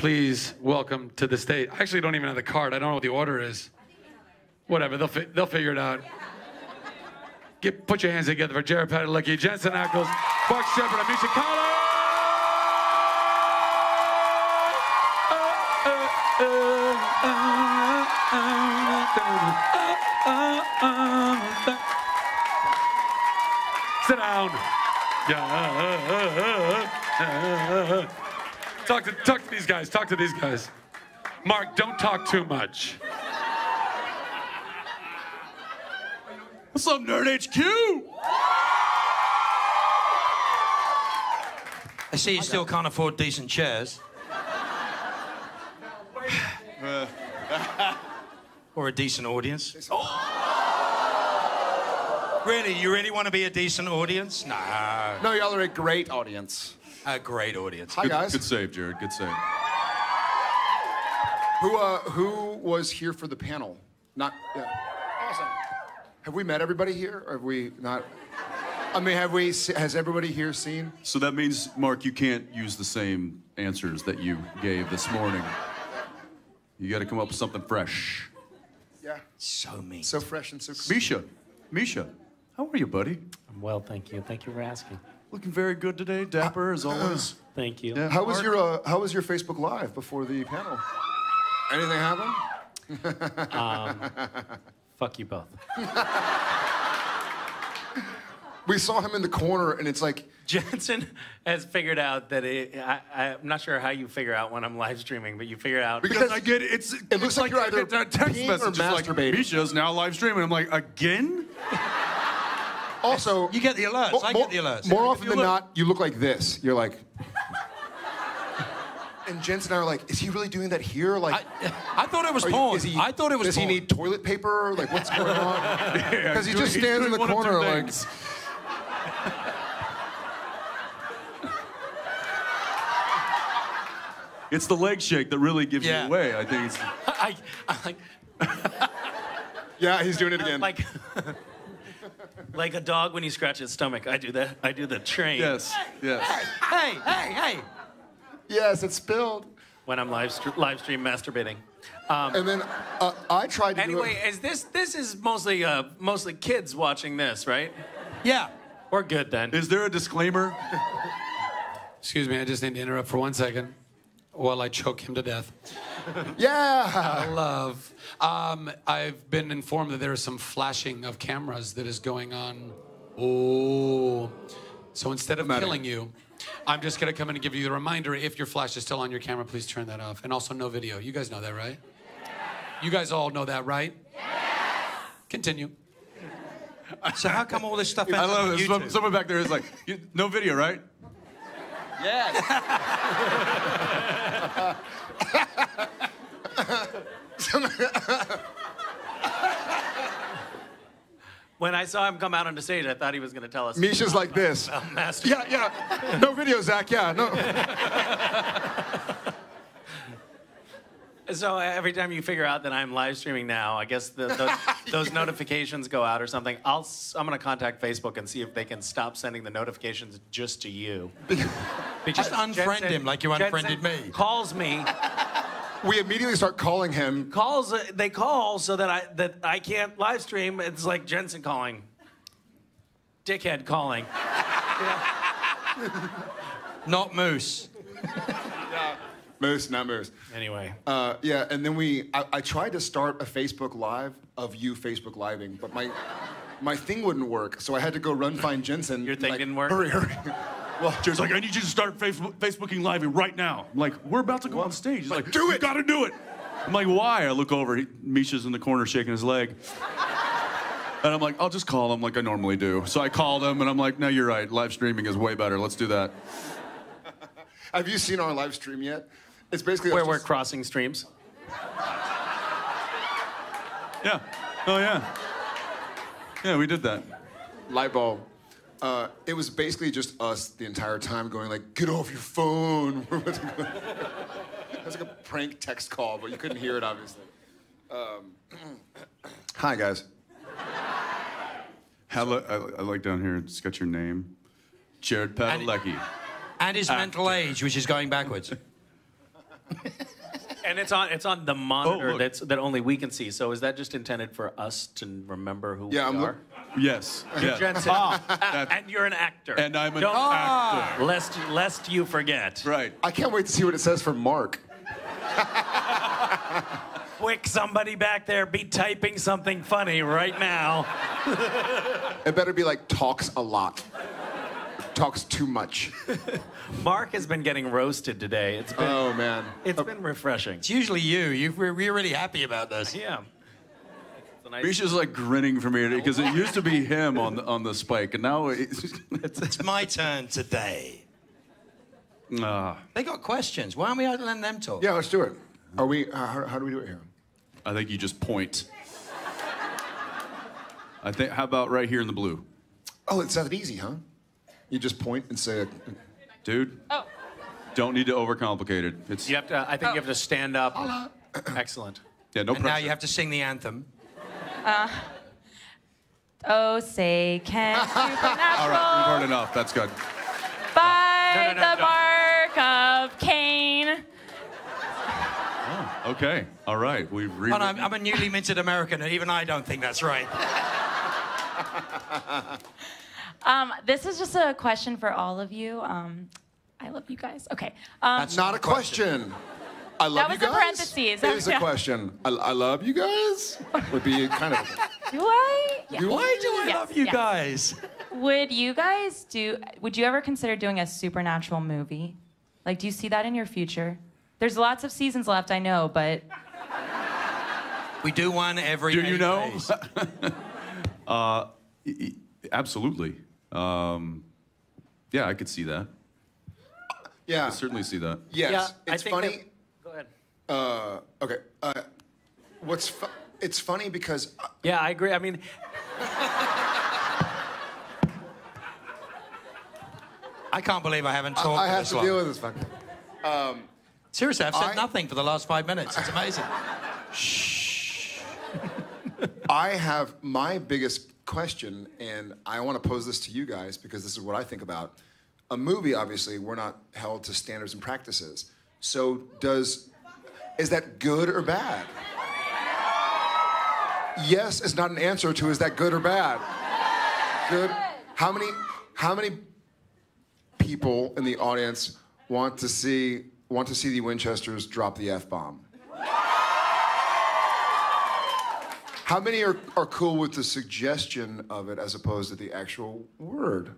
please welcome to the stage. I actually don't even have the card. I don't know what the order is. Whatever, they'll figure it out. Put your hands together for Jared Padalecki, Jensen Ackles, Mark Shepard, and Misha Collins! Sit down. Talk to these guys. Talk to these guys. Mark, don't talk too much. What's up, Nerd HQ? I see you still can't afford decent chairs. Or a decent audience. Really? You really want to be a decent audience? Nah. No, y'all are a great audience. A great audience. Hi, guys. Good save, Jared. Good save. Who was here for the panel? Not. Yeah. Awesome. Have we met everybody here, or have we not? I mean, has everybody here seen? So that means, Mark, you can't use the same answers that you gave this morning. You got to come up with something fresh. Yeah. So mean. So fresh and so cool. Misha, how are you, buddy? I'm well, thank you. Thank you for asking. Looking very good today, dapper as always. Thank you. Yeah. How was your Facebook Live before the panel? Anything happen? Fuck you both. We saw him in the corner, and it's like Jensen has figured out that I'm not sure how you figure out when I'm live streaming, but you figure out because I get it. It looks like you're either that text peeing message or is like masturbating. Misha's now live streaming. I'm like, again? Also, You get the alerts. I get the alerts. More often than not, you look like this. You're like. And Jensen and I are like, is he really doing that here? Like, I thought it was porn. I thought it was. Does he need toilet paper? Like, what's going on? Because he just stands in the corner like. It's the leg shake that really gives you away. I think it's. I like. Yeah, he's doing it again. Like a dog when you scratch his stomach. I do that. I do the train. Yes. Yes. Hey. Yes, it's spilled. When I'm live stream masturbating. And then I tried to Anyway, do it. this is mostly kids watching this, right? Yeah. We're good then. Is there a disclaimer? Excuse me, I just need to interrupt for 1 second while I choke him to death. Yeah. Love. I've been informed that there is some flashing of cameras that is going on. Oh. So instead of killing you, I'm just going to come in and give you the reminder. If your flash is still on your camera, please turn that off. And also no video. You guys know that, right? You guys all know that, right? Yes. Continue. So how come all this stuff ends I up love on it. YouTube? Someone back there is like, no video, right? Yes. When I saw him come out on the stage, I thought he was going to tell us. Misha's like this. Master. Yeah. No video, Zach. Yeah, no. So every time you figure out that I'm live streaming now, I guess those notifications go out or something. I'm going to contact Facebook and see if they can stop sending the notifications just to you. Just unfriend him like you unfriended me. Calls me. We immediately start calling him. They call so that I can't live stream. It's like Jensen calling. Dickhead calling. Not Moose. Moose, not Moose. Anyway. Yeah, and then I tried to start a Facebook Live of you Facebook Living, but my thing wouldn't work, so I had to go run find Jensen. Your thing didn't work? Hurry. Well, Jared's like, I need you to start Facebooking Live right now. I'm like, we're about to go on stage. He's like, do it. You gotta do it. I'm like, why? I look over, Misha's in the corner shaking his leg. And I'm like, I'll just call him like I normally do. So I called him, and I'm like, no, you're right. Live streaming is way better. Let's do that. Have you seen our live stream yet? It's basically Where we're crossing streams. Yeah. Oh, yeah. Yeah, we did that. light bulb. It was basically just us the entire time going like, get off your phone. It was like a prank text call, but you couldn't hear it, obviously. Hi, guys. I like down here, it's got your name. Jared Padalecki. And his mental age, which is going backwards. And it's on the monitor look. that only we can see. So is that just intended for us to remember who Yeah, we I'm are? Yes. yes. Jensen, and you're an actor. And I'm an Don't- actor. Lest you forget. Right. I can't wait to see what it says for Mark. Quick, somebody back there be typing something funny right now. It better be like talks a lot. Talks too much. Mark has been getting roasted today. It's been been refreshing. It's usually you. We're really happy about this. Yeah. It's a nice- Misha's like grinning from ear because it used to be him on the spike, and now it's. It's my turn today. They got questions. Why aren't we letting them talk? Yeah, let's do it. Are we? How do we do it here? I think you just point. I think. How about right here in the blue, Oh, it's that easy, huh? You just point and say, dude? Oh. Don't need to overcomplicate it. It's You have to. I think you have to stand up. Excellent. yeah, no And pressure. now you have to sing the anthem. Oh, say can supernatural All right, we've heard enough. That's good. by No, the no. mark of Cain. Okay. All right. We've Oh, no, I'm a newly minted American, and even I don't think that's right. This is just a question for all of you. I love you guys. Okay. That's not a question. I love That you was in guys. parentheses. It is a Yeah. question. I love you guys. Would be kind of. Do I? Yeah. Why do I Yes, love you yes. guys? Would you guys would you ever consider doing a supernatural movie? Like, do you see that in your future? There's lots of seasons left, I know, but We do one every. Do you 8 know? days. Absolutely. Yeah, I could see that. Yeah. I certainly see that. Yes. Yeah, I It's think funny. that- Go ahead. Okay. It's funny because Yeah, I agree. I mean, I can't believe I haven't talked I for have this to long. deal with this fucker. Seriously, I've said I- nothing for the last 5 minutes. It's amazing. I have my biggest question, and I want to pose this to you guys because this is what I think about. A movie, obviously, we're not held to standards and practices. So is that good or bad? Yes is not an answer to is that good or bad. Good. How many people in the audience want to see the Winchesters drop the F-bomb? How many are cool with the suggestion of it as opposed to the actual word?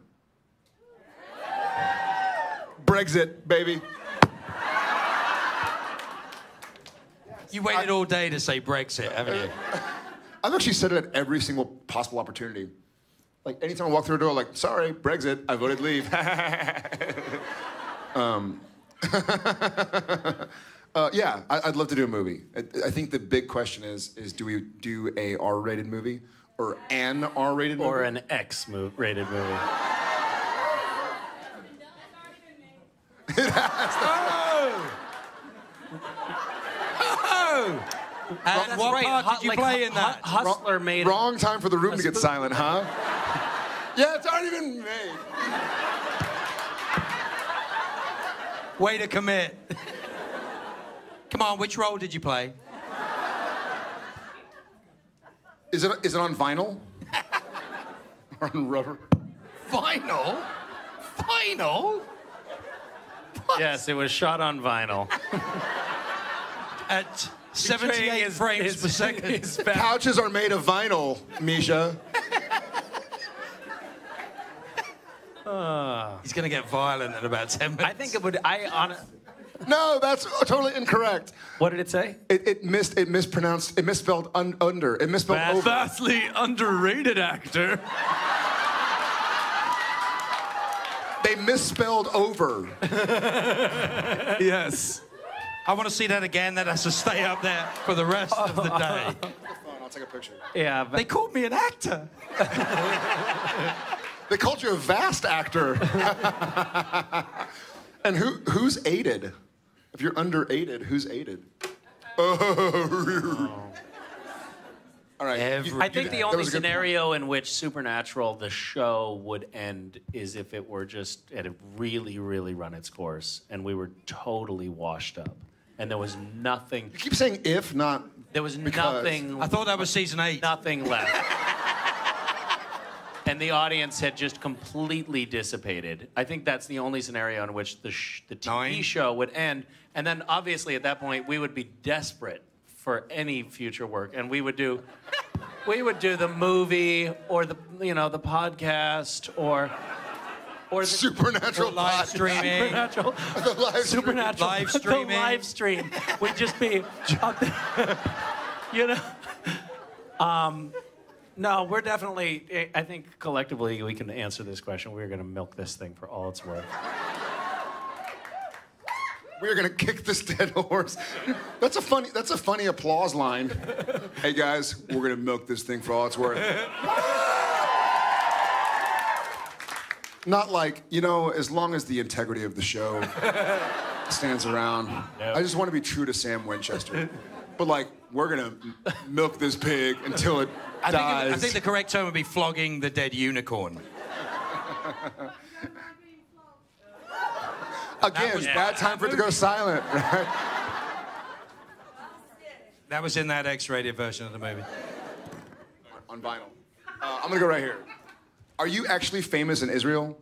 Brexit, baby. You waited all day to say Brexit, haven't you? I've actually said it at every single possible opportunity. Like anytime I walk through a door, like, sorry, Brexit, I voted leave. Yeah, I'd love to do a movie. I think the big question is do we do a R-rated movie or an R-rated movie? or an X-rated movie. And what part did you play in that? Hustler made Wrong time for the room to get silent, huh? Yeah, it's already been made. Way to commit. Come on, which role did you play? Is it on vinyl? Or on rubber? Vinyl? Vinyl? Yes, it was shot on vinyl. At 78 frames per second. Couches are made of vinyl, Misha. He's going to get violent in about 10 minutes. I think it would. No, that's totally incorrect. What did it say? It mispronounced, it misspelled under. It misspelled over. Vastly underrated actor. They misspelled over. Yes. I want to see that again. That has to stay up there for the rest of the day. I'll take a picture. Yeah. They called me an actor. They called you a vast actor. And who's aided? If you're under aided, who's aided? Oh. All right. I think the that only was a good scenario in which Supernatural, the show, would end is if it were just, it had really, really run its course and we were totally washed up. and there was nothing. You keep saying if, not There was because. nothing. I thought that was season 8. Nothing left. And the audience had just completely dissipated. I think that's the only scenario in which the TV 9. show would end. And then obviously at that point we would be desperate for any future work, and we would do the movie or the the podcast or the Supernatural live podcast. streaming. Supernatural. The live Supernatural. Live streaming. The live stream would just be, No, we're definitely. I think collectively we can answer this question. We're going to milk this thing for all it's worth. We're gonna kick this dead horse. That's a funny applause line. Hey guys, we're gonna milk this thing for all it's worth. Not like, as long as the integrity of the show stands around. Yep. I just want to be true to Sam Winchester. But like, we're gonna milk this pig until it dies. I think the correct term would be flogging the dead unicorn. Again, bad time for it to go silent, right? That was in that X-rated version of the movie. On vinyl. I'm gonna go right here. Are you actually famous in Israel?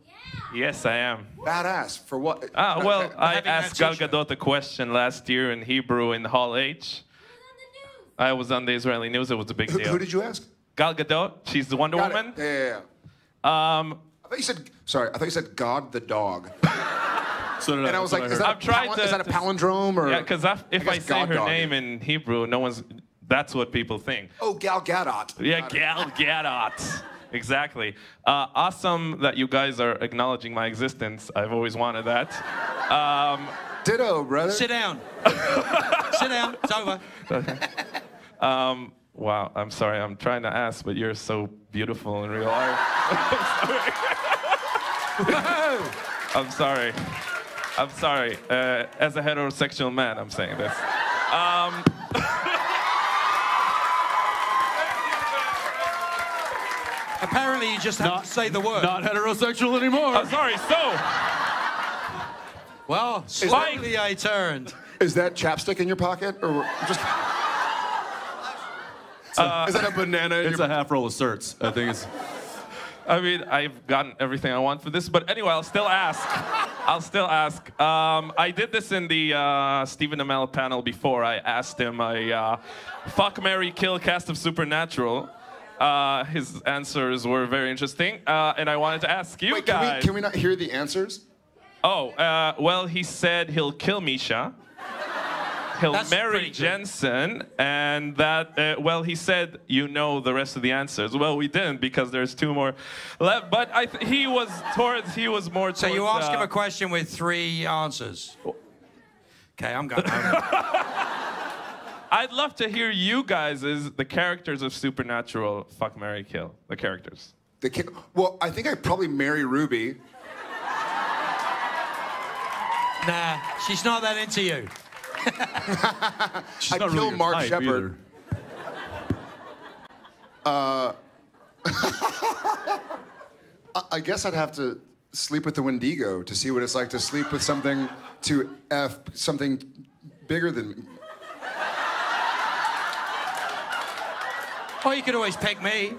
Yes, I am. Badass. For what? Well, I having asked that Gal Gadot a question last year in Hebrew in Hall H. I was on the Israeli news. It was a big deal. Who did you ask? Gal Gadot. She's the Wonder Got Woman. it. Yeah. I thought you said. Sorry, I thought you said God the dog. So did And I was like, is that, I've tried is that a palindrome or? Yeah, because if I guess say God her dog. name in Hebrew, that's what people think. Oh, Gal Gadot. Yeah, Gal Gadot. Exactly. Awesome that you guys are acknowledging my existence. I've always wanted that. Ditto, brother. Sit down. Sit down. It's over. Wow, I'm sorry. I'm trying to ask, but you're so beautiful in real life. I'm sorry. I'm sorry. As a heterosexual man, I'm saying this. Apparently, you just have to say the word. Not heterosexual anymore. I'm sorry. So, Well, slightly I turned. Is that chapstick in your pocket or just? Is that a banana? In It's your... a half roll of certs. I think it's. I mean, I've gotten everything I want for this, but anyway, I'll still ask. I did this in the Stephen Amell panel before. I asked him a fuck, marry, kill cast of Supernatural. His answers were very interesting, and I wanted to ask you Wait, guys. can we not hear the answers? Oh, well, he said he'll kill Misha. He'll That's marry pretty good. Jensen, and that, well, he said the rest of the answers. Well, we didn't because there's 2 more left, but he was more towards... So you ask him a question with 3 answers. Okay, I'm going home. I'd love to hear you guys as the characters of Supernatural fuck, marry, kill. The characters. Well, I think I'd probably marry Ruby. Nah, she's not that into you. She's I'd not kill really your Mark type Shepard. either. I guess I'd have to sleep with the Wendigo to see what it's like to sleep with something something bigger than me. Or you could always pick me.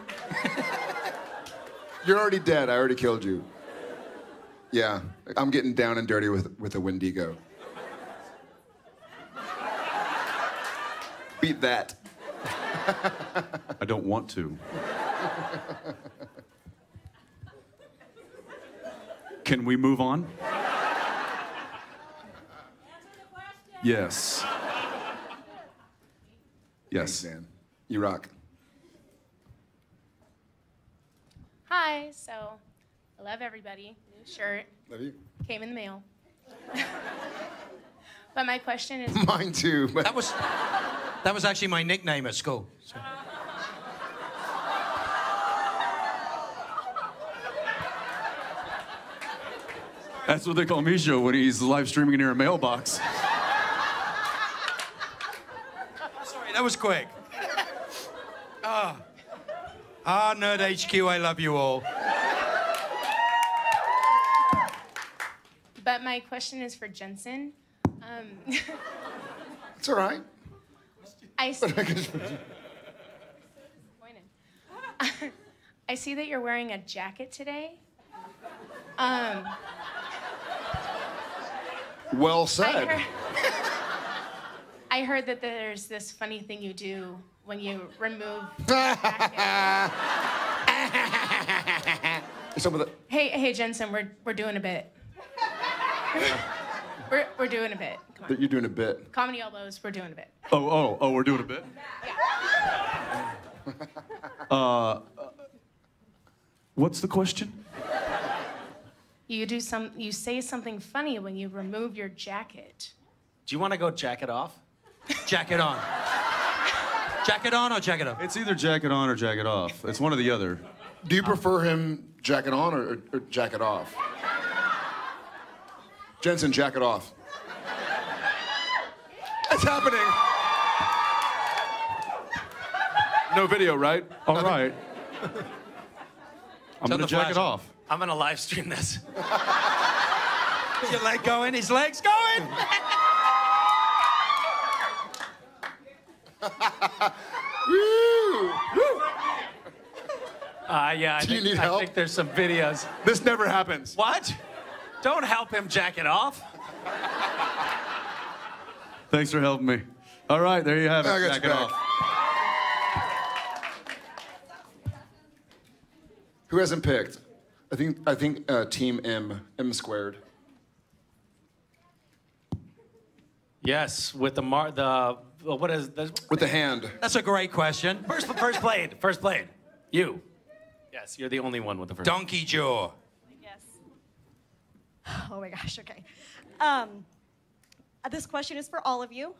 You're already dead. I already killed you. Yeah, I'm getting down and dirty with a Wendigo. Beat that. I don't want to. Can we move on? Yes. Yes. Thanks, man. You rock. Hi, so I love everybody. New shirt Love you. came in the mail. But my question is, Mine too. But That was actually my nickname at school. So. That's what they call Misha when he's live streaming near a mailbox. Sorry, that was quick. Nerd HQ, I love you all. but my question is for Jensen. It's all right. I see. I see that you're wearing a jacket today. Well said. I heard that there's this funny thing you do when you remove. Some of the. Hey, Jensen, we're doing a bit. We're doing a bit. Come on. You're doing a bit. Comedy elbows. We're doing a bit. Oh, we're doing a bit? What's the question? You say something funny when you remove your jacket. Do you want to go jacket off? Jacket on. Jacket on or jacket off? It's either jacket on or jacket off. It's one or the other. Do you prefer him jacket on or jacket off? Jensen, jacket off. It's happening. No video, right? All right. I'm gonna jacket off. I'm gonna live stream this. Is your leg going? His leg's going! Woo! Yeah, Do you need help? I think there's some videos. This never happens. What? Don't help him jack it off. Thanks for helping me. All right, there you have it. I got Jack you it back. off. Who hasn't picked? I think Team M squared. Yes, with what is this? With the hand. That's a great question. First played. You. Yes, you're the only one with the first. Donkey jaw. Yes. Oh my gosh, okay. This question is for all of you.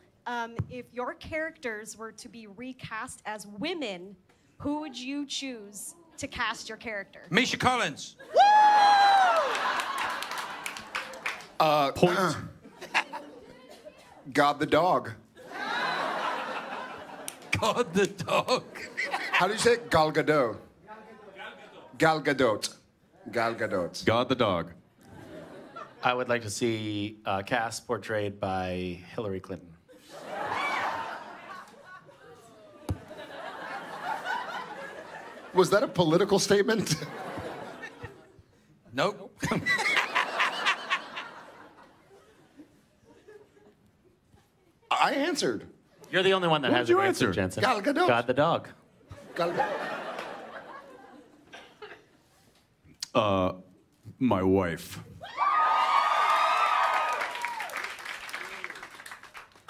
If your characters were to be recast as women, who would you choose to cast your character? Misha Collins. Point. God the dog. God the dog. How do you say it? Gal Gadot. Gal Gadot. Gal Gadot. God the dog. I would like to see Cass portrayed by Hillary Clinton. Was that a political statement? Nope. I answered. You're the only one that What has did an you answer, answer? Jensen. Gal Gadot. God the dog. Gal Gadot. My wife.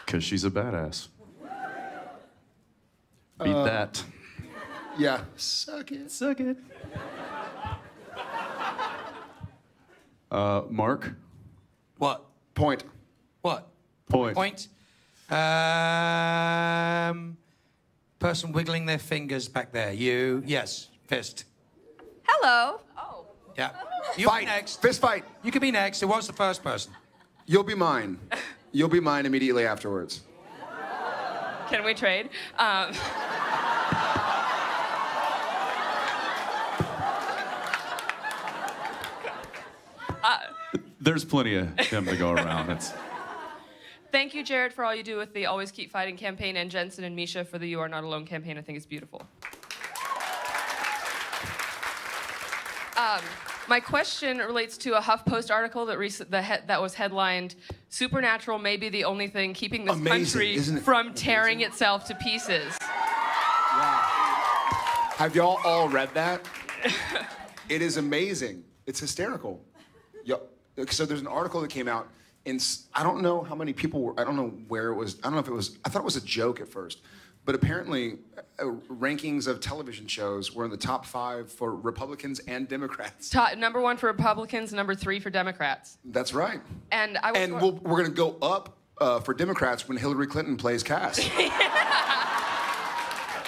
Because she's a badass. Beat that. Yeah. Suck it. Suck it. Mark? What? Point. What? Point. Point. Person wiggling their fingers back there. You. Yes. Fist. Hello. Oh. Yeah. You Fight. be next. Fist fight. You can be next. Who was the first person? You'll be mine. You'll be mine immediately afterwards. Can we trade? There's plenty of him to go around. Thank you, Jared, for all you do with the Always Keep Fighting campaign, and Jensen and Misha for the You Are Not Alone campaign. I think it's beautiful. My question relates to a HuffPost article that was headlined, "Supernatural may be the only thing keeping this country from tearing itself to pieces." Have y'all all read that? It is amazing. It's hysterical. So there's an article that came out, and I don't know how many people were, I don't know where it was, I don't know if it was, I thought it was a joke at first, but apparently rankings of television shows were in the top 5 for Republicans and Democrats. Number 1 for Republicans, number 3 for Democrats. That's right. And we're going to go up for Democrats when Hillary Clinton plays Cass.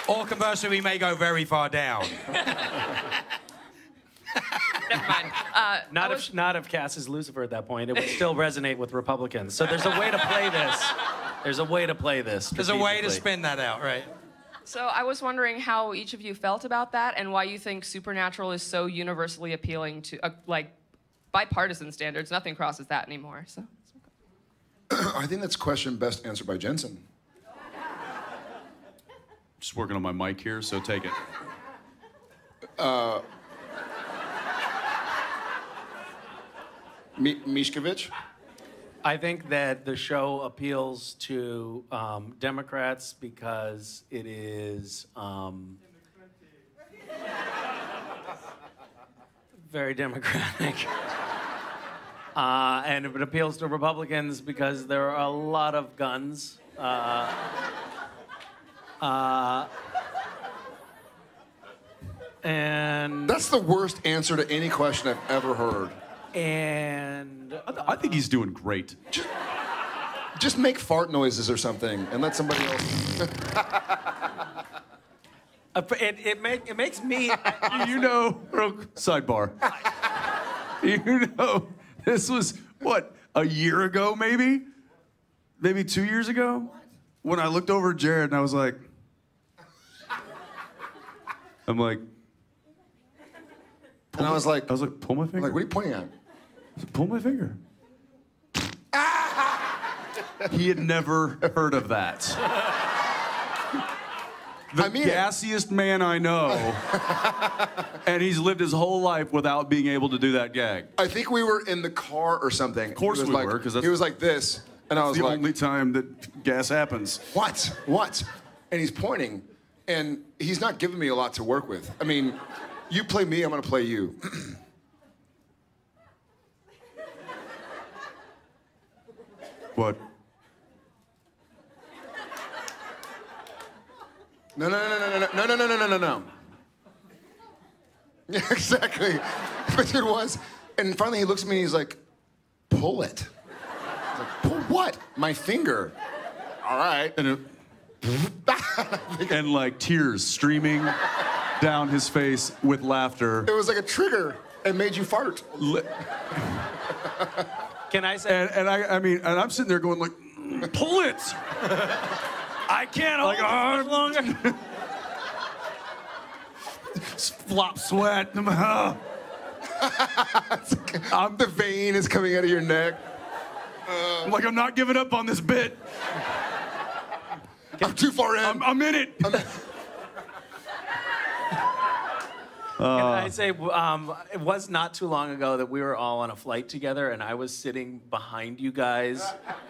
Or conversely, we may go very far down. Never mind. Not if Cass is Lucifer at that point. It would still resonate with Republicans. So there's a way to play this. There's a way to play this. There's a way to spin that out, right? So I was wondering how each of you felt about that, and why you think Supernatural is so universally appealing to, like, bipartisan standards. Nothing crosses that anymore. So. I think that's a question best answered by Jensen. Just working on my mic here, so take it. Mishkovich? I think that the show appeals to Democrats because it is very democratic. And it appeals to Republicans because there are a lot of guns. And that's the worst answer to any question I've ever heard. And I think he's doing great. Just make fart noises or something and let somebody else. It makes me. You know, sidebar. You know, this was what, a year ago, maybe 2 years ago, when I looked over at Jared and I was like, and I was like, pull my finger. Like, what are you pointing at? Pull my finger. He had never heard of that. The gassiest man I know, and he's lived his whole life without being able to do that gag. I think we were in the car or something. Of course we were, because he was like this, and I was the like, only time that gas happens. What? And he's pointing, and he's not giving me a lot to work with. I mean, you play me, I'm gonna play you. What? No. Yeah, exactly. But it was. And finally he looks at me and he's like, pull it. I was like, pull what? My finger. All right. And like tears streaming down his face with laughter. It was like a trigger. It made you fart. Can I say? And I'm sitting there going like, pull it. I can't hold it much longer. Flop sweat. The vein is coming out of your neck. I'm like, I'm not giving up on this bit. I'm too far in. I'm in it. Can I say, it was not too long ago that we were all on a flight together, and I was sitting behind you guys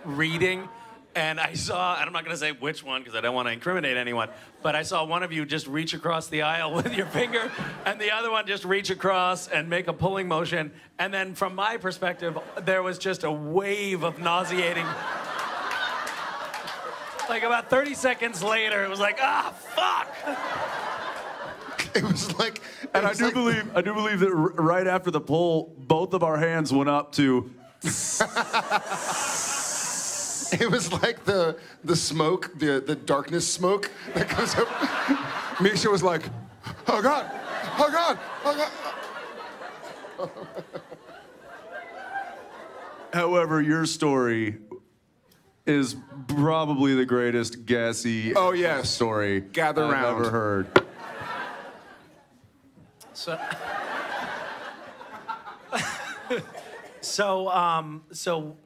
reading, and I saw, and I'm not going to say which one because I don't want to incriminate anyone, but I saw one of you just reach across the aisle with your finger, and the other one just reach across and make a pulling motion, and then from my perspective, there was just a wave of nauseating. Like about 30 seconds later, it was like, fuck! It was like, and I do believe that right after the pull, both of our hands went up to. It was like the smoke, the darkness smoke that comes up. Misha was like, oh God, oh God, oh God. However, your story is probably the greatest gassy story Gather I've round. ever heard. So I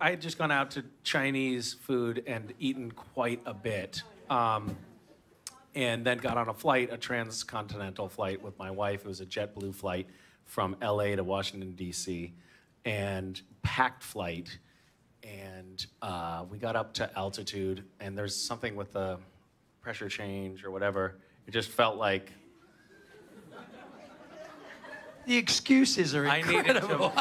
had just gone out to Chinese food and eaten quite a bit, and then got on a flight, a transcontinental flight with my wife. It was a JetBlue flight from LA to Washington, D.C., and packed flight. And we got up to altitude, and there's something with the pressure change or whatever. It just felt like the excuses are incredible.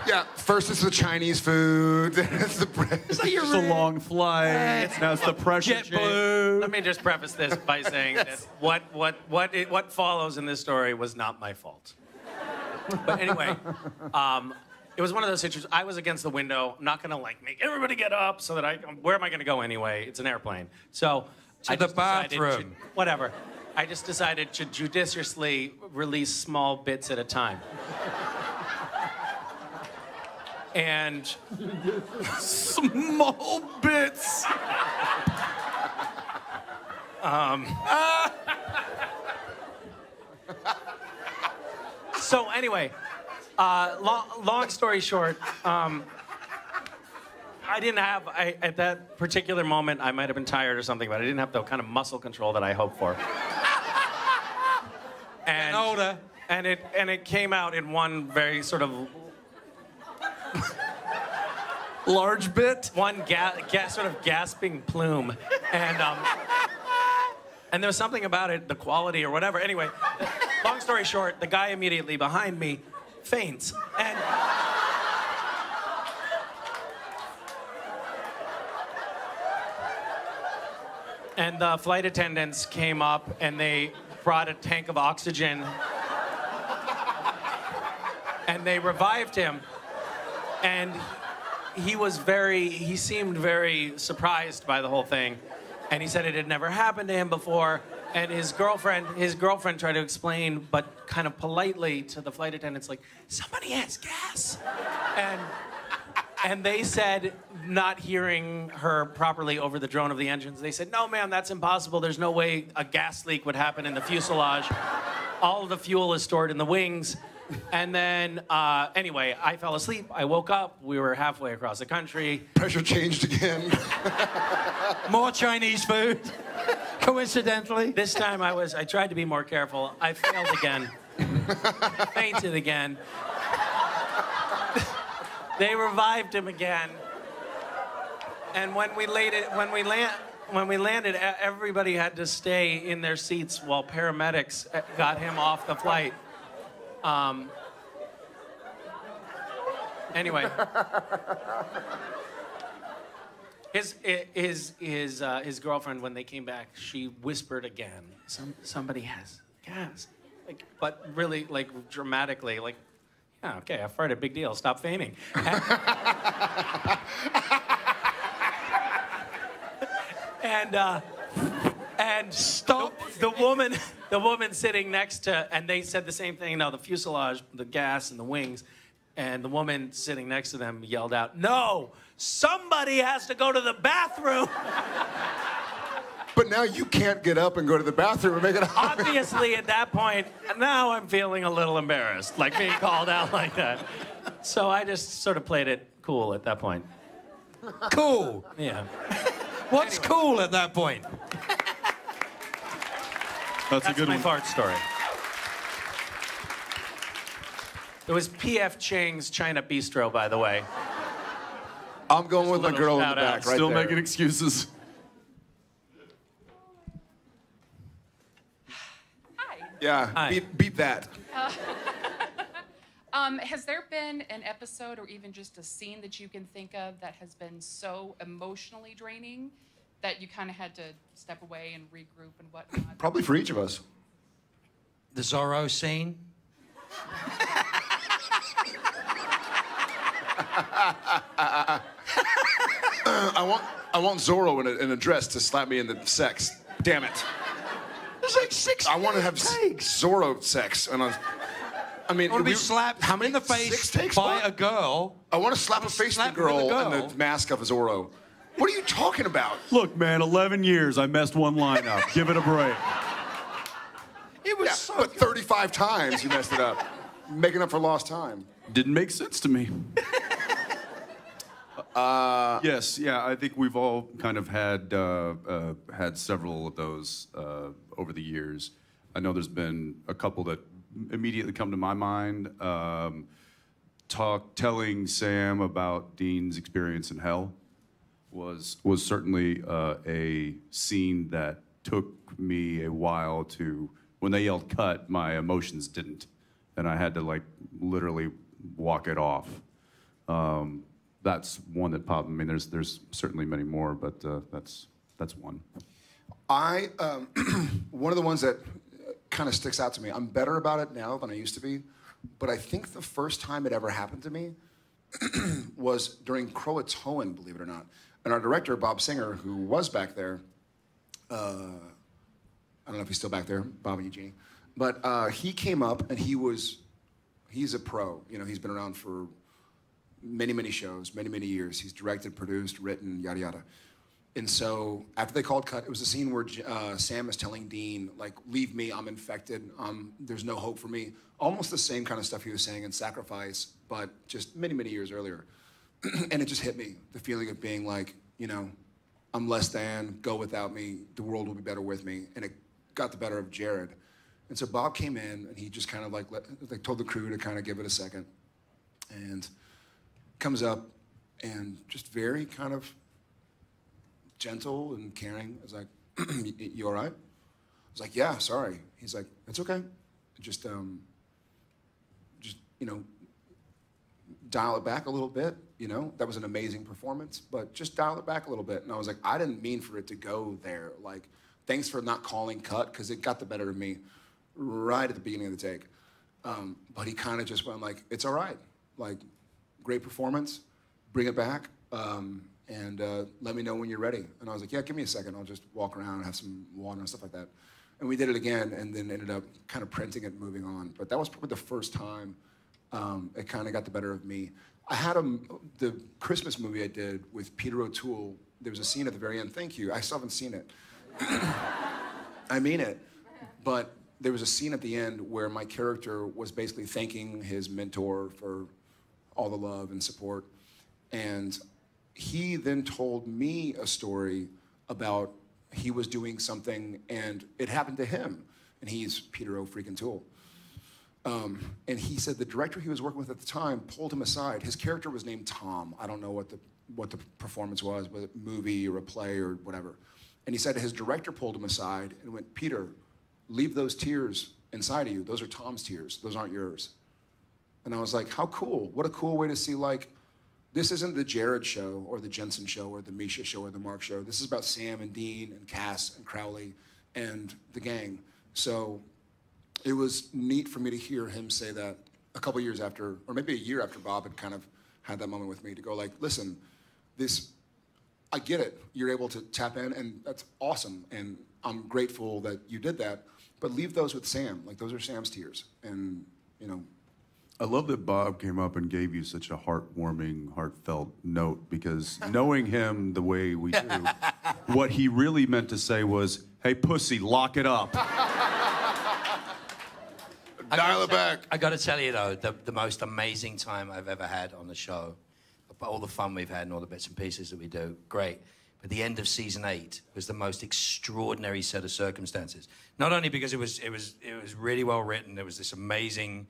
Yeah, first it's the Chinese food, then it's the bread. It's like a long flight. Now it's the pressure change. Let me just preface this by saying that what follows in this story was not my fault. But anyway, it was one of those situations. I was against the window. I'm not gonna like make everybody get up so that where am I gonna go anyway? It's an airplane. So to the bathroom. Whatever. I just decided to judiciously release small bits at a time. And small bits. So anyway, long story short, I didn't have, at that particular moment, I might have been tired or something, but I didn't have the kind of muscle control that I hoped for. And older. And it came out in one very sort of large bit, one sort of gasping plume, and there was something about it, the quality or whatever. Anyway, long story short, the guy immediately behind me faints, and the flight attendants came up and they brought a tank of oxygen and they revived him, and he seemed very surprised by the whole thing, and he said it had never happened to him before, and his girlfriend tried to explain, but kind of politely to the flight attendants, like, somebody has gas, and they said, not hearing her properly over the drone of the engines, they said, no, ma'am, that's impossible. There's no way a gas leak would happen in the fuselage. All of the fuel is stored in the wings. And then, anyway, I fell asleep. I woke up. We were halfway across the country. Pressure changed again. More Chinese food, coincidentally. This time I tried to be more careful. I failed again. Fainted again. They revived him again. And when we landed, everybody had to stay in their seats while paramedics got him off the flight. Anyway, his girlfriend, when they came back, she whispered again, somebody has gas, like, but really, like, dramatically, like, yeah, okay, I farted, big deal, stop fainting. And stop. The woman sitting next to, and they said the same thing. Now the fuselage, the gas, and the wings, and the woman sitting next to them yelled out, "No, somebody has to go to the bathroom." But now you can't get up and go to the bathroom and make it. Obviously, at that point, now I'm feeling a little embarrassed, like being called out like that. So I just sort of played it cool at that point. Cool. Yeah. What's cool at that point? That's a good my one. fart story. It was P.F. Chang's China Bistro, by the way. I'm going with my girl in the back, right Still there. making excuses. Hi. Yeah, Hi. beat that. Has there been an episode or even just a scene that you can think of that has been so emotionally draining that you kind of had to step away and regroup and whatnot? Probably for each of us. The Zorro scene. I want Zorro in a dress to slap me in the sex. Damn it. There's like 6 I want to have takes. Zorro sex. And I mean, I want to be slapped in the face 6 takes by a girl. I want to slap a face with a girl and the mask of Zorro. What are you talking about? Look, man, 11 years, I messed one line up. Give it a break. It was But 35 times you messed it up. Making up for lost time. Didn't make sense to me. Yes, yeah, I think we've all kind of had several of those over the years. I know there's been a couple that immediately come to my mind. Telling Sam about Dean's experience in hell was certainly a scene that took me a while to. When they yelled cut, my emotions didn't, and I had to like literally walk it off. That's one that popped. I mean, there's certainly many more, but that's one. One of the ones that kind of sticks out to me. I'm better about it now than I used to be, but I think the first time it ever happened to me was during Croatoan, believe it or not. And our director, Bob Singer, who was back there, I don't know if he's still back there, Bob and Eugene, but he came up and he's a pro. You know, he's been around for many, many shows, many, many years. He's directed, produced, written, yada, yada. And so after they called cut, it was a scene where Sam is telling Dean, like, leave me, I'm infected, there's no hope for me. Almost the same kind of stuff he was saying in Sacrifice, but just many, many years earlier. and it just hit me, the feeling of being like, you know, I'm less than, go without me, the world will be better with me. And it got the better of Jared. And so Bob came in and he just kind of like told the crew to kind of give it a second. And comes up and just very kind of gentle and caring. I was like, you all right? I was like, yeah, sorry. He's like, it's okay. Just you know, dial it back a little bit. You know, that was an amazing performance, but just dial it back a little bit. And I was like, I didn't mean for it to go there. Like, thanks for not calling cut, because it got the better of me right at the beginning of the take. But he kind of just went like, it's all right. Like, great performance, bring it back, and let me know when you're ready. And I was like, yeah, give me a second. I'll just walk around and have some water and stuff like that. And we did it again, and then ended up kind of printing it and moving on. But that was probably the first time it kind of got the better of me. I had the Christmas movie I did with Peter O'Toole. There was a scene at the very end. Thank you. I still haven't seen it. I mean it. But there was a scene at the end where my character was basically thanking his mentor for all the love and support. And he then told me a story about he was doing something and it happened to him. And he's Peter O'Toole. And he said the director he was working with at the time pulled him aside. His character was named Tom. I don't know what the performance was, whether a movie or a play or whatever. And he said his director pulled him aside and went, Peter, leave those tears inside of you. Those are Tom's tears. Those aren't yours. And I was like, how cool. What a cool way to see, like, this isn't the Jared show or the Jensen show or the Misha show or the Mark show. This is about Sam and Dean and Cass and Crowley and the gang. So it was neat for me to hear him say that a couple years after, or maybe a year after Bob had kind of had that moment with me, to go like, listen, this, I get it. You're able to tap in, and that's awesome. And I'm grateful that you did that. But leave those with Sam. Like, those are Sam's tears. And, you know. I love that Bob came up and gave you such a heartwarming, heartfelt note, because knowing him the way we do, what he really meant to say was, hey, pussy, lock it up. Dial it back. I got to tell you, though, the most amazing time I've ever had on the show, all the fun we've had and all the bits and pieces that we do, great. But the end of season 8 was the most extraordinary set of circumstances. Not only because it was really well written, there was this amazing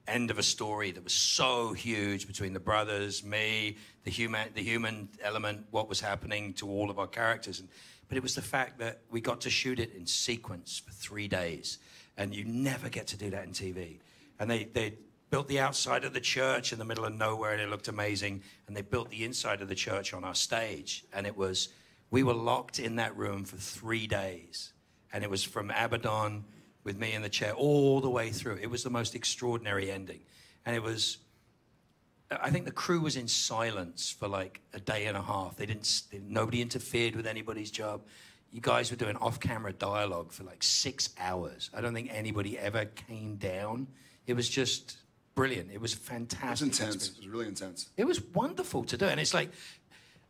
end of a story that was so huge between the brothers, me, the human element, what was happening to all of our characters. But it was the fact that we got to shoot it in sequence for 3 days. And you never get to do that in TV. And they built the outside of the church in the middle of nowhere, and it looked amazing. And they built the inside of the church on our stage. And we were locked in that room for 3 days. And it was from Abaddon with me in the chair all the way through. It was the most extraordinary ending. And I think the crew was in silence for like a day and a half. Nobody interfered with anybody's job. You guys were doing off-camera dialogue for like 6 hours. I don't think anybody ever came down. It was just brilliant. It was fantastic. It was intense. It was really intense. It was wonderful to do. And it's like,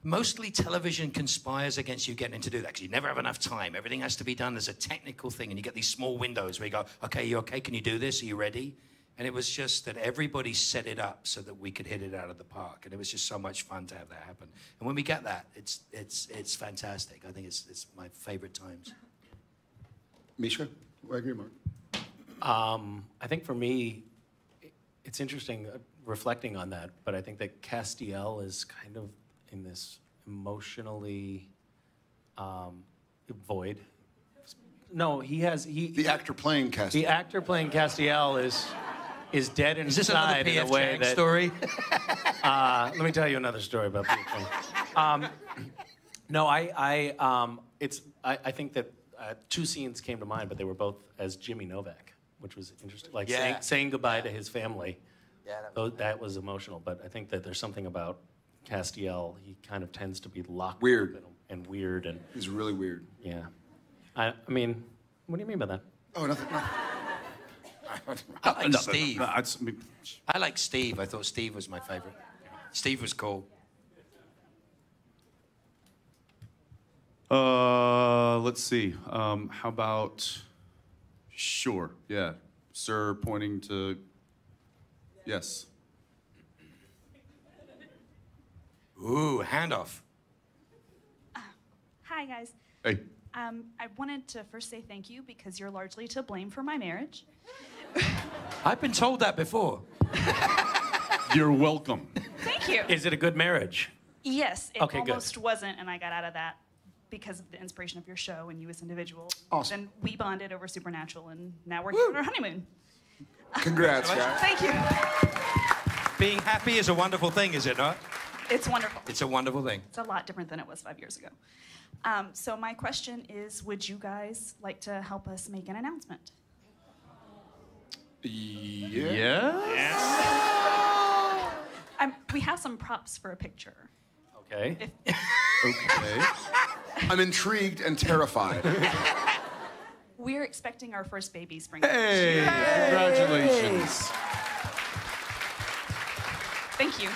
mostly television conspires against you getting to do that because you never have enough time. Everything has to be done as a technical thing, and you get these small windows where you go, okay, you okay? Can you do this? Are you ready? And it was just that everybody set it up so that we could hit it out of the park. And it was just so much fun to have that happen. And when we get that, it's fantastic. I think it's my favorite times. Misha, I agree, Mark. I think for me, it's interesting reflecting on that, but I think that Castiel is kind of in this emotionally void. No, the actor playing Castiel. The actor playing Castiel is dead inside. Is this another P.F. in a way Chang that story? Let me tell you another story about P.F. Chang. No, I think that 2 scenes came to mind, but they were both as Jimmy Novak, which was interesting. Like saying goodbye to his family. Yeah, that was emotional. But I think that there's something about Castiel. He kind of tends to be locked weird up and weird, and he's really weird. Yeah, I mean, what do you mean by that? Oh, nothing. I like Steve. I like Steve. I thought Steve was my favorite. Steve was cool. Let's see. How about? Sure. Yeah. Sir pointing to. Yes. Ooh, handoff. Hi, guys. Hey. I wanted to first say thank you because you're largely to blame for my marriage. I've been told that before. You're welcome. Thank you. Is it a good marriage? Yes, it Okay, good. almost wasn't, and I got out of that because of the inspiration of your show and you as individuals. Awesome. Then we bonded over Supernatural, and now we're here on our honeymoon. Congrats, guys. Thank you. Being happy is a wonderful thing, is it not? It's wonderful. It's a wonderful thing. It's a lot different than it was 5 years ago. So my question is, would you guys like to help us make an announcement? Yeah? We have some props for a picture. Okay. Okay. I'm intrigued and terrified. We're expecting our first baby spring. Hey, congratulations. Thank you.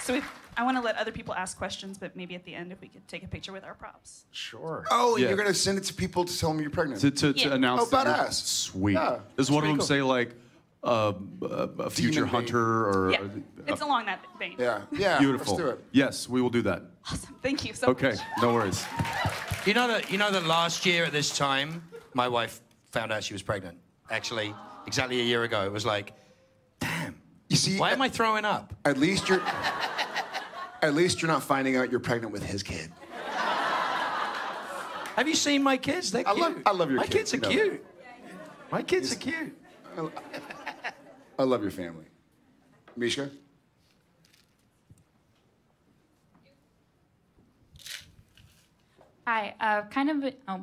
So I want to let other people ask questions, but maybe at the end if we could take a picture with our props. Sure. Oh, Yeah. you're going to send it to people to tell them you're pregnant? To Yeah. announce Oh, that you're- badass. Sweet. Yeah, Does one of them pretty say like a future Demon hunter or? Yeah, it's along that vein. Yeah, yeah. Beautiful. Let's do it. Yes, we will do that. Awesome. Thank you so Okay, much. no worries. You know that last year at this time, my wife found out she was pregnant. Actually, exactly a year ago. It was like, damn. You see, Why am I throwing up? At least you're not finding out you're pregnant with his kid. Have you seen my kids? They're cute. I love your My kids. kids are You know that. cute. My kids are cute. I love your family. Mishka? Hi,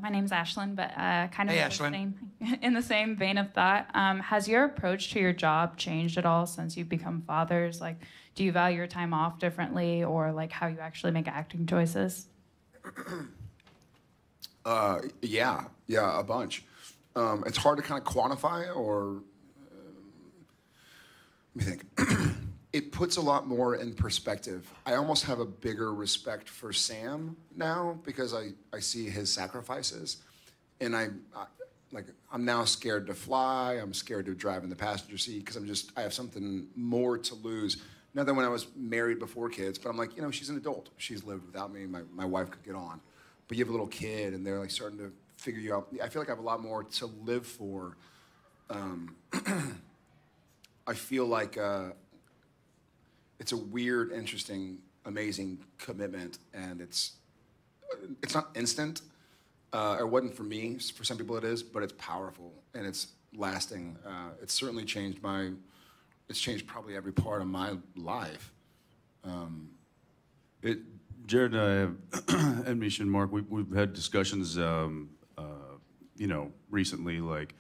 my name's Ashlyn, but kind of Hey, in the Ashlyn. in the same vein of thought. Has your approach to your job changed at all since you've become fathers? Like, do you value your time off differently, or like how you actually make acting choices? Yeah, a bunch. It's hard to kind of quantify or let me think. It puts a lot more in perspective. I almost have a bigger respect for Sam now because I see his sacrifices, and I'm now scared to fly. I'm scared to drive in the passenger seat because I have something more to lose. Not than when I was married before kids, but I'm like, she's an adult. She's lived without me. My wife could get on, but you have a little kid, and they're like starting to figure you out. I feel like I have a lot more to live for. I feel like it's a weird, interesting, amazing commitment, and it's not instant. It wasn't for me. For some people, it is, but it's powerful and it's lasting. It's certainly changed It's changed probably every part of my life. Jared and I have, and Misha and Mark, we've had discussions, recently, like,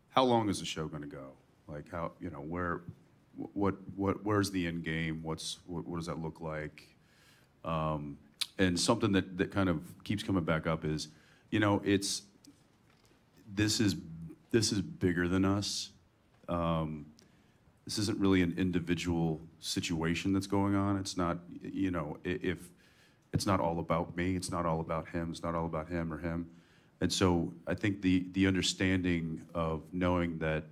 how long is the show going to go? Like, how, where's the end game? What does that look like? And something that kind of keeps coming back up is, this is bigger than us. This isn't really an individual situation that's going on. It's not, if it's not all about me, it's not all about him, it's not all about him or him. And so I think the understanding of knowing that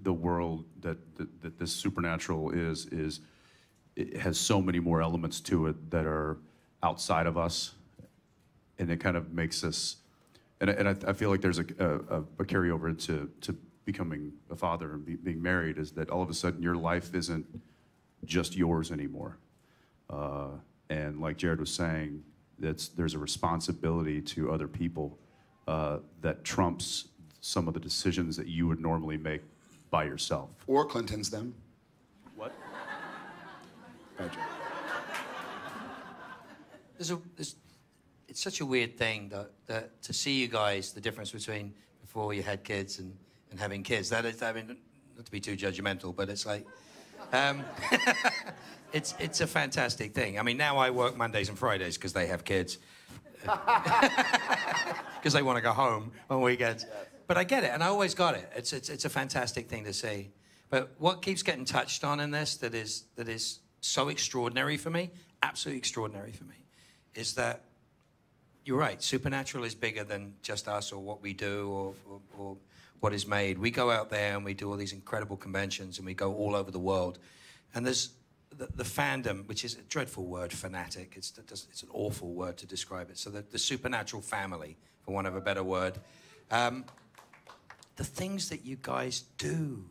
the world that this Supernatural it has so many more elements to it that are outside of us, and it kind of makes us, and I feel like there's a carryover to becoming a father and being married, is that all of a sudden your life isn't just yours anymore. And like Jared was saying, there's a responsibility to other people that trumps some of the decisions that you would normally make by yourself. Or Clinton's them. What? It's such a weird thing that to see you guys, the difference between before you had kids and having kids. That is, I mean, not to be too judgmental, but it's like, it's a fantastic thing. I mean, now I work Mondays and Fridays because they have kids, because they want to go home on weekends. But I get it, and I always got it. It's a fantastic thing to see. But what keeps getting touched on in this that is so extraordinary for me, absolutely extraordinary for me, is that you're right. Supernatural is bigger than just us or what we do or what is made. We go out there and we do all these incredible conventions and we go all over the world. And there's the fandom, which is a dreadful word, fanatic. It's an awful word to describe it. So the supernatural family, for want of a better word. The things that you guys do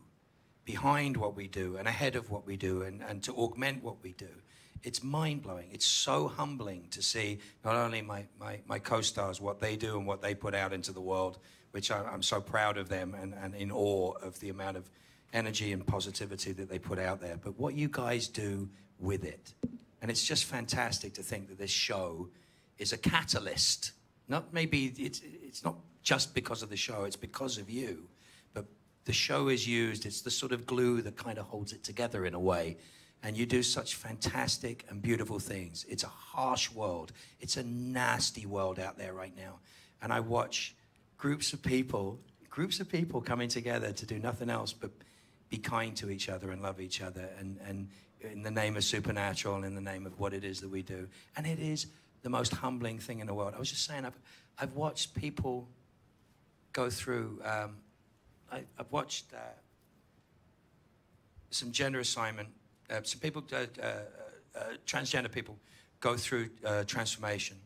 behind what we do and ahead of what we do and to augment what we do. It's mind-blowing. It's so humbling to see not only my co-stars, what they do and what they put out into the world, which I'm so proud of them and in awe of the amount of energy and positivity that they put out there, but what you guys do with it. And it's just fantastic to think that this show is a catalyst. Not maybe, it's not just because of the show, it's because of you. But the show is used, it's the sort of glue that kind of holds it together in a way. And you do such fantastic and beautiful things. It's a harsh world. It's a nasty world out there right now. And I watch groups of people coming together to do nothing else but be kind to each other and love each other and in the name of Supernatural and in the name of what it is that we do. And it is the most humbling thing in the world. I was just saying, I've watched people go through, I've watched some gender assignment, some people, transgender people go through transformation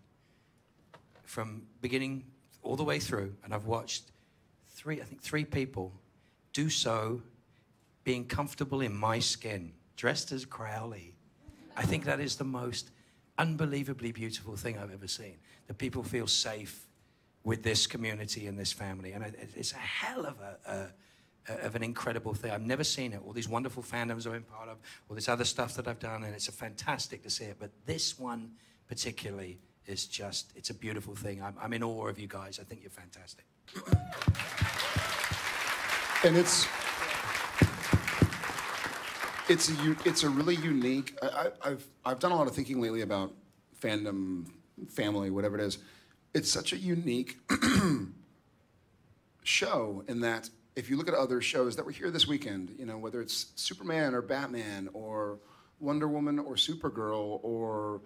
from beginning all the way through. And I've watched three people do so being comfortable in my skin, dressed as Crowley. I think that is the most unbelievably beautiful thing I've ever seen, that people feel safe with this community and this family. And it's a hell of an incredible thing. I've never seen it. All these wonderful fandoms I've been part of, all this other stuff that I've done, and it's fantastic to see it. But this one particularly is just, it's a beautiful thing. I'm in awe of you guys. I think you're fantastic. And it's a really unique. I've done a lot of thinking lately about fandom, family, whatever it is. It's such a unique show in that if you look at other shows that were here this weekend, you know, whether it's Superman or Batman or Wonder Woman or Supergirl or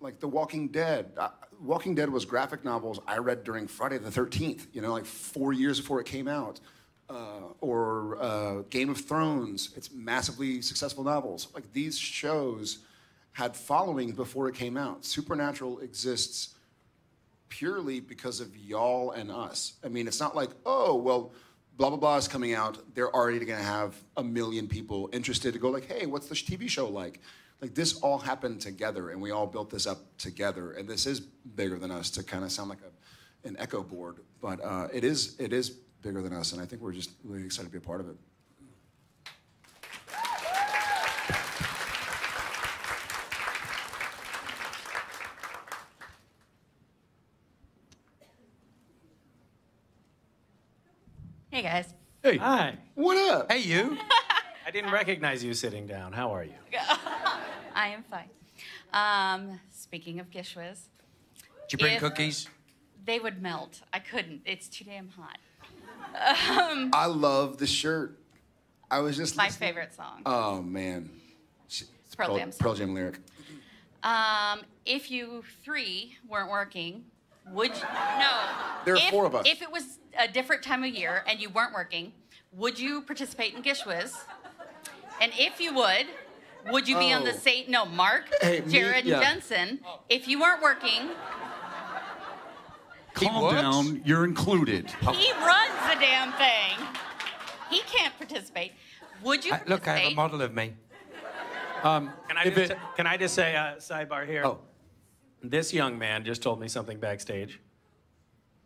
like The Walking Dead. Walking Dead was graphic novels I read during Friday the 13th, you know, like 4 years before it came out. Or Game of Thrones, it's massively successful novels. Like these shows had followings before it came out. Supernatural exists purely because of y'all and us. I mean, it's not like, oh, well, blah, blah, blah is coming out. They're already gonna have 1 million people interested to go like, hey, what's the TV show like? Like this all happened together and we all built this up together. And this is bigger than us to kind of sound like an echo board, but it is bigger than us, and I think we're just really excited to be a part of it. Hey, guys. Hey. Hi. What up? Hey, you. I didn't recognize you sitting down. How are you? I am fine. Speaking of Gishwas. Did you bring cookies? They would melt. I couldn't. It's too damn hot. I love the shirt. I was just my favorite song. Oh, man. It's Pearl Jam song. Pearl Jam lyric. If you three weren't working, would you? No. There are 4 of us. If it was a different time of year and you weren't working, would you participate in Gishwas? And if you would you be on the same? No, Mark, Jared, and Jensen. If you weren't working. Calm down, you're included. He runs the damn thing. He can't participate. Would you participate? Look, I have a model of me. Can I just say a sidebar here? Oh. This young man just told me something backstage.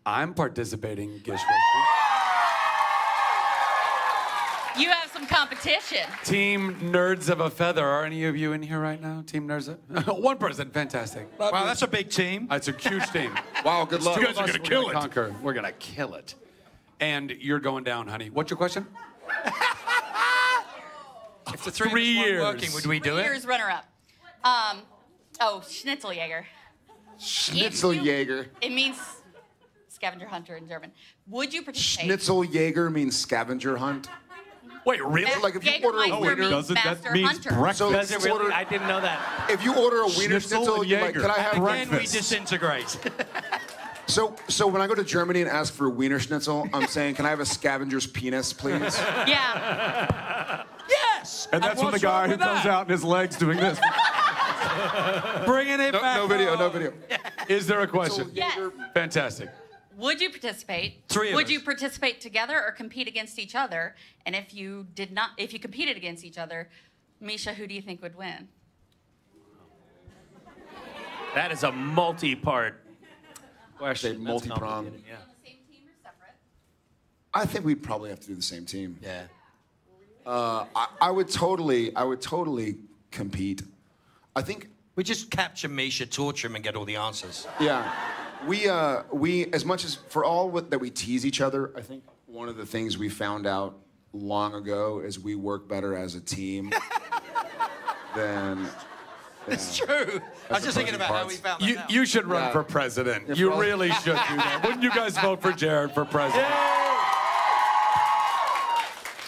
I'm participating in Gishwas. You have some competition. Team Nerds of a Feather. Are any of you in here right now? Team Nerds of... One person, fantastic. Wow, that's a big team. That's a huge team. Wow, good luck. You guys are going to kill it. Conquer. We're going to kill it. And you're going down, honey. What's your question? If the 3 years working, would we do 3 it? years runner-up. Schnitzeljäger. Schnitzeljäger. It means scavenger hunter in German. Would you participate? Schnitzeljäger means scavenger hunt. Wait, really? Like if you order a wiener, that means breakfast. So does it really? I didn't know that. If you order a wiener schnitzel, you're like, can I have breakfast? breakfast? We disintegrate. So when I go to Germany and ask for a wiener schnitzel, I'm saying, can I have a scavenger's penis, please? Yeah. Yes. Yes. And that's when the guy who comes out and his legs doing this. Bringing it back. No video, no video. Is there a question? Yes. Fantastic. Would you participate? Three of Would us. you participate together or compete against each other? And if you competed against each other, Misha, who do you think would win? That is a multi-part question. That's multi-pronged. complicated, yeah. I think we'd probably have to do the same team. Yeah. I would totally compete. I think we just capture Misha, torture him, and get all the answers. Yeah, we as much as for all that we tease each other, I think one of the things we found out long ago is we work better as a team than. It's true. I was just thinking about how we found that out. You should run for president. You really should do that. Wouldn't you guys vote for Jared for president?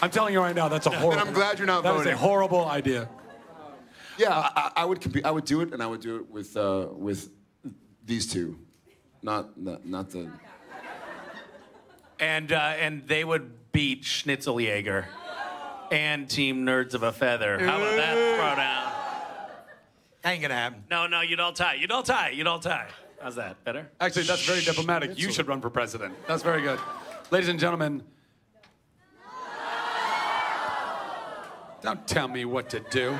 I'm telling you right now, that's a horrible. And I'm glad you're not that voting. That is a horrible idea. Yeah, I would compete. I would do it, and I would do it with these two, not the. And they would beat Schnitzeljäger and Team Nerds of a Feather. How about that throwdown? Ain't gonna happen. No, you don't tie. You don't tie. You don't tie. How's that? Better? Actually, that's very diplomatic. You should run for president. That's very good. Ladies and gentlemen, don't tell me what to do.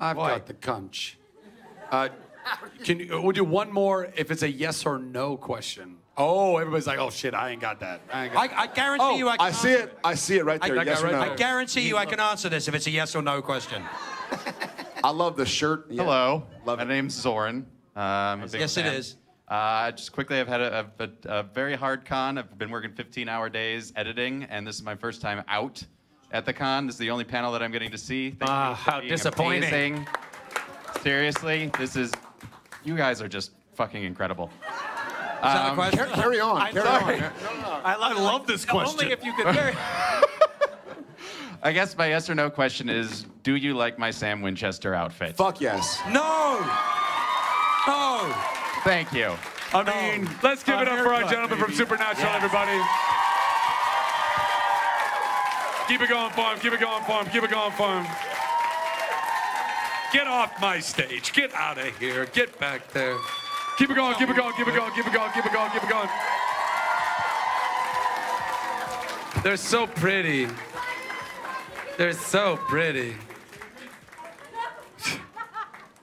I've got the conch. We'll do one more if it's a yes or no question. Oh, everybody's like, oh shit, I ain't got that. I guarantee you I can I see it. I see it right there. Yes or no. I guarantee you I can answer this if it's a yes or no question. I love the shirt. Yeah. Hello. Love My name's Zoran. I'm a big Yes, it fan. is. Just quickly, I've had a very hard con. I've been working 15-hour days editing, and this is my first time out at the con. This is the only panel that I'm getting to see. Thank you for how being disappointing. amazing. Seriously, you guys are just fucking incredible. Is that a question? Carry on. Carry on. I love this question. Only if you could carry. I guess my yes or no question is, do you like my Sam Winchester outfit? Fuck yes. No. No. Thank you. I mean, let's give it up for our gentleman from Supernatural, everybody. Keep it going for him, keep it going for him, keep it going for him. Get off my stage. Get out of here. Get back there. Keep it going, keep it going, keep it going, keep it going, keep it going, keep it going. They're so pretty. They're so pretty.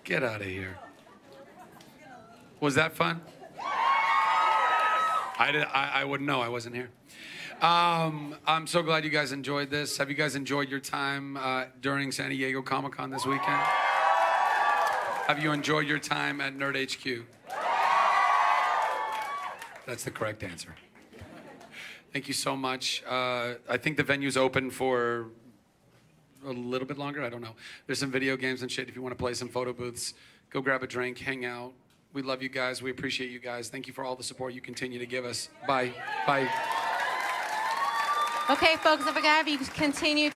Get out of here. Was that fun? I wouldn't know. I wasn't here. I'm so glad you guys enjoyed this. Have you guys enjoyed your time during San Diego Comic-Con this weekend? Have you enjoyed your time at Nerd HQ? That's the correct answer. Thank you so much. I think the venue's open for a little bit longer. I don't know. There's some video games and shit if you want to play some photo booths. Go grab a drink, hang out. We love you guys. We appreciate you guys. Thank you for all the support you continue to give us. Bye. Bye. Okay, folks, if I could have you continue